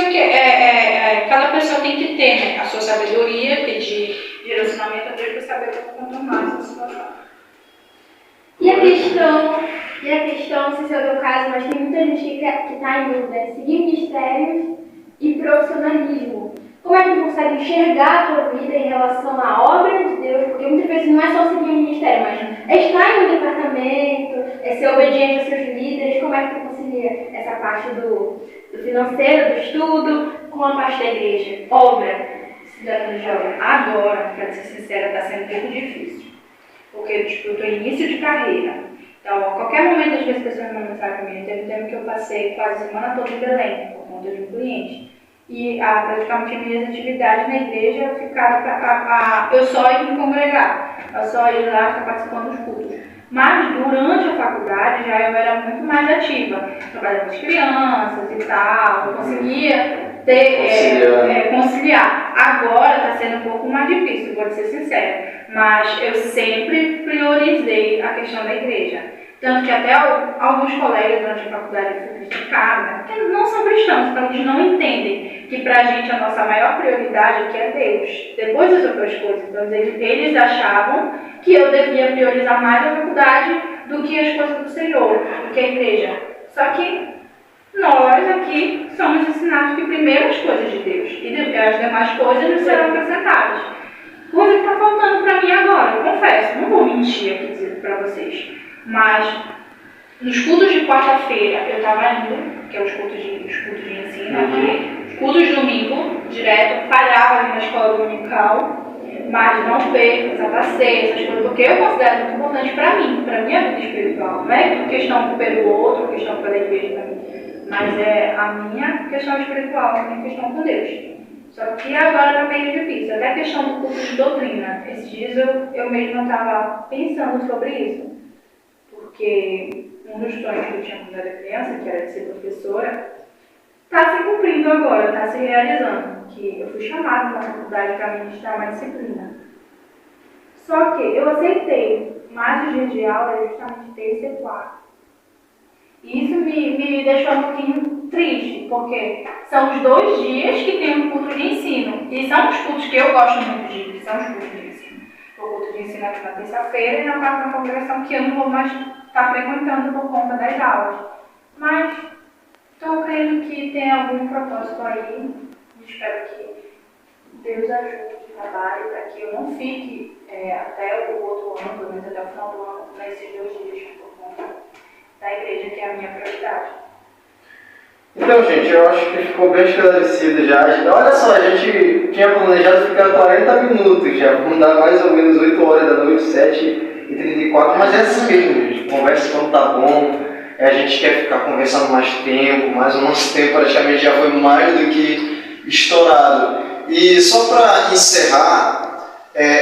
cada pessoa tem que ter, né, a sua sabedoria, pedir direcionamento a Deus para saber como contornar essa situação. E a questão, não sei se é o teu caso, mas tem muita gente que está em dúvida, seguir ministérios e profissionalismo. Como é que tu consegue enxergar a tua vida em relação à obra de Deus? Porque muitas vezes não é só seguir um ministério, mas é estar em um departamento, é ser obediente aos seus líderes. Como é que tu concilia essa parte do financeiro, do estudo, com a parte da igreja? Obra, cidadão jovem. Agora, para ser sincera, está sendo um pouco difícil. Porque tipo, eu estou em início de carreira. Então, a qualquer momento, às vezes, as pessoas mandam mensagem para mim. Teve um tempo que eu passei quase a semana toda em Belém, por conta de um cliente. E praticamente as minhas atividades na igreja ficaram para eu só ir me congregar, eu só ir lá estar participando dos cultos. Mas durante a faculdade já eu era muito mais ativa, trabalhava com as crianças e tal, eu conseguia conciliar. Agora está sendo um pouco mais difícil, vou ser sincera, mas eu sempre priorizei a questão da igreja. Tanto que até alguns colegas durante a faculdade se criticaram, né? Porque não são cristãos, então eles não entendem que pra gente a nossa maior prioridade aqui é Deus, depois das outras coisas. Então eles achavam que eu devia priorizar mais a faculdade do que as coisas do Senhor, do que a igreja. Só que nós aqui somos ensinados que primeiro as coisas de Deus e as demais coisas nos serão acrescentadas. Coisa que está faltando para mim agora, eu confesso, não vou mentir aqui dizer para vocês. Mas nos cultos de quarta-feira eu estava indo, que é os cultos de ensino aqui, os cultos de domingo, direto, parava ali na escola dominical, mas não perco, Santa Ceia, essas coisas, porque eu considero muito importante para mim, para a minha vida espiritual. Não é questão pelo outro, questão pela igreja para mim, mas é a minha questão espiritual, a minha questão com Deus. Só que agora está meio difícil, até a questão do curso de doutrina. Esses dias eu mesma estava pensando sobre isso. Porque um dos sonhos que eu tinha quando era criança, que era de ser professora, está se cumprindo agora, está se realizando. Que eu fui chamada para a faculdade para ministrar uma disciplina. Só que eu aceitei, mas o dia de aula é justamente terça e quarta. E isso me deixou um pouquinho triste, porque são os 2 dias que tem um culto de ensino. E são os cultos que eu gosto muito de ir, que são os cultos de ensino. O culto de ensino aqui na terça-feira e na quarta congregação, que eu não vou mais estar frequentando por conta das aulas. Mas estou crendo que tem algum propósito aí. Espero que Deus ajude o trabalho para que eu não fique até o outro ano, pelo menos até o final do ano, nesses 2 dias, por conta da igreja, que é a minha prioridade. Então, gente, eu acho que ficou bem esclarecido já. Olha só, a gente tinha planejado ficar 40 minutos já. Vamos dar mais ou menos 8 horas da noite, 7h34, mas é assim mesmo, gente. Conversa quando tá bom. A gente quer ficar conversando mais tempo, mas o nosso tempo praticamente já foi mais do que estourado. E só para encerrar,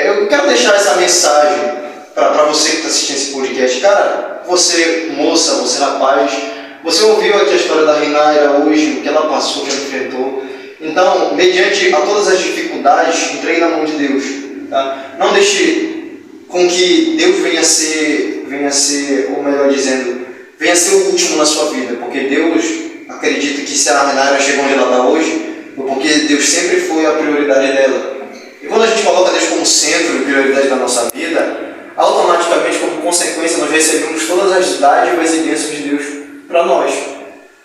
eu quero deixar essa mensagem para você que está assistindo esse podcast. Cara, você moça, você rapaz, você ouviu aqui a história da Reinaira hoje, o que ela passou, o que ela enfrentou. Então, mediante a todas as dificuldades, entregue na mão de Deus. Tá? Não deixe com que Deus venha ser, ou melhor dizendo, venha ser o último na sua vida. Porque Deus, acredita que se a Reinaira chegou onde ela está hoje, foi porque Deus sempre foi a prioridade dela. E quando a gente coloca Deus como centro e prioridade da nossa vida, automaticamente, como consequência, nós recebemos todas as dádivas e bênçãos de Deus para nós.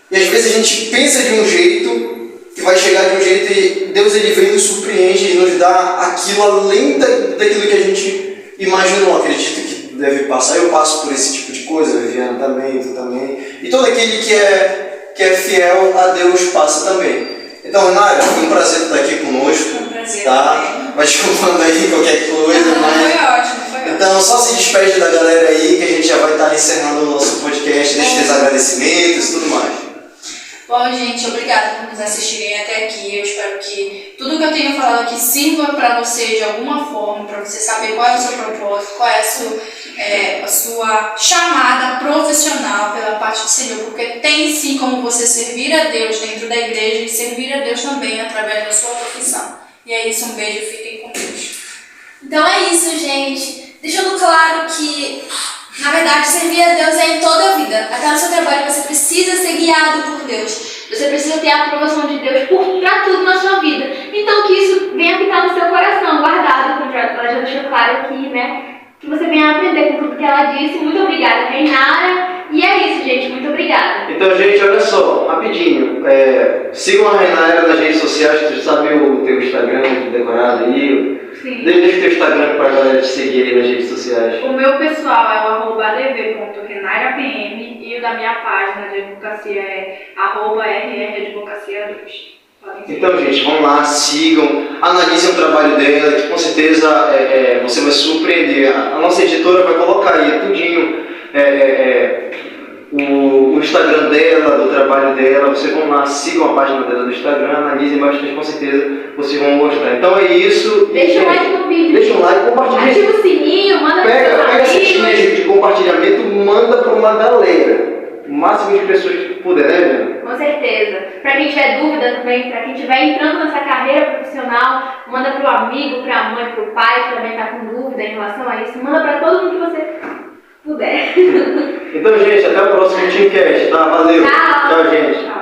E às vezes a gente pensa de um jeito, que vai chegar de um jeito, e Deus ele vem, nos surpreende e nos dá aquilo além daquilo que a gente imaginou. Acredito que deve passar. Eu passo por esse tipo de coisa, Viviana também, tu também. E todo aquele que é fiel a Deus passa também. Então, Reinaira, foi um prazer estar aqui conosco. Foi um prazer. Tá? Vai desculpando aí qualquer coisa. Não, mas... foi ótimo. Então, só se despede da galera aí, que a gente já vai estar encerrando o nosso podcast. Deixa os agradecimentos e tudo mais. Bom, gente, obrigada por nos assistirem até aqui. Eu espero que tudo que eu tenho falado aqui sirva para você de alguma forma, para você saber qual é o seu propósito, qual é a sua chamada profissional pela parte do Senhor, porque tem sim como você servir a Deus dentro da igreja e servir a Deus também através da sua profissão. E é isso, um beijo, fiquem com Deus. Então é isso, gente. Deixando claro que, na verdade, servir a Deus é em toda a vida. Até no seu trabalho você precisa ser guiado por Deus. Você precisa ter a aprovação de Deus para tudo na sua vida. Então que isso venha ficar no seu coração, guardado, como ela já deixou claro aqui, né? Que você venha aprender com tudo que ela disse. Muito obrigada, Reinaira. E é isso, gente. Muito obrigada. Então, gente, olha só, rapidinho. Sigam a Reinaira nas redes sociais, tu já sabe o teu Instagram decorado aí. Sim. Deixa o teu Instagram para a galera te seguir aí nas redes sociais. O meu pessoal é o @adv.renairapm e o da minha página de advocacia é @rradvocacia2. Então, gente, vão lá, sigam, analisem o trabalho dela, que com certeza você vai surpreender. A nossa editora vai colocar aí tudinho, o Instagram dela, do trabalho dela. Vocês vão lá, sigam a página dela do Instagram, analisem bastante, com certeza vocês vão gostar. Então é isso. Deixa um like no vídeo. Deixa um like, compartilha. Ativa o sininho, manda para seus Pega essa amigos. listinha de compartilhamento, manda para uma galera. O máximo de pessoas que puder, né, Viviana? Com certeza. Para quem tiver dúvida também, para quem estiver entrando nessa carreira profissional, manda para o amigo, para a mãe, para o pai que também está com dúvida em relação a isso. Manda para todo mundo que você puder. Então, gente, até o próximo Teamcast, tá? Valeu. Tchau. Tchau, gente. Tchau.